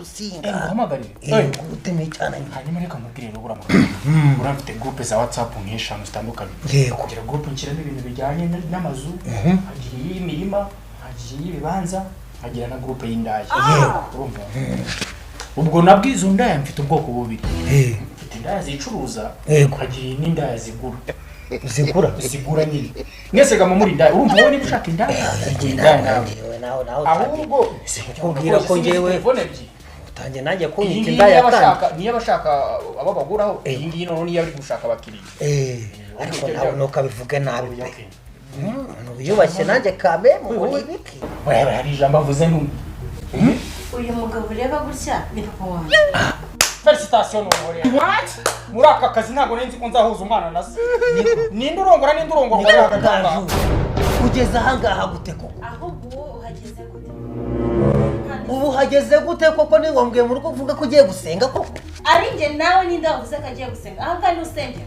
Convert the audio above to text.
Rusinga nguhamagarire guteme cyane hanyuma reka mubwire no gura urafite groupe za WhatsApp n'eshanu zitandukanye kugira groupe nshyiramo ibintu bijyanye n'amazu hagiye imirima hagiye ibibanza hagira na groupe y'indaya urumva ubwo nabwizo ndaya mfite ubwoko bubiri mfite indaya zicuruza hagiye n'indaya zigura nyine mwese gama muri indaya urumva wowe niba ushaka indaya nawe ahubwo kubwira ko ngewe utangiye nanjye kunyita indaya kandi niyo abashaka abo baguraho iyi ngiyi none niyo ari gushaka abakiriya ariko nawe nuko bivuge nabi pe ubiyubashye nanjye kame muri ibiki wewe hari ijambo avuze ntumwe uyu mugabo ureba gutya ni papa wanjye felicitation muri aka kazi ntabwo nenzi ko nzahuza umwana na se ninde urongora agatanga kugeza ahangaha gute koko ahubwo uhageze gute ubu hageze gute koko ni ngombwe mu rugo uvuga ko ugiye gusenga koko ari nge nawe ninde wavuze ko agiye gusenga aha kandi usengera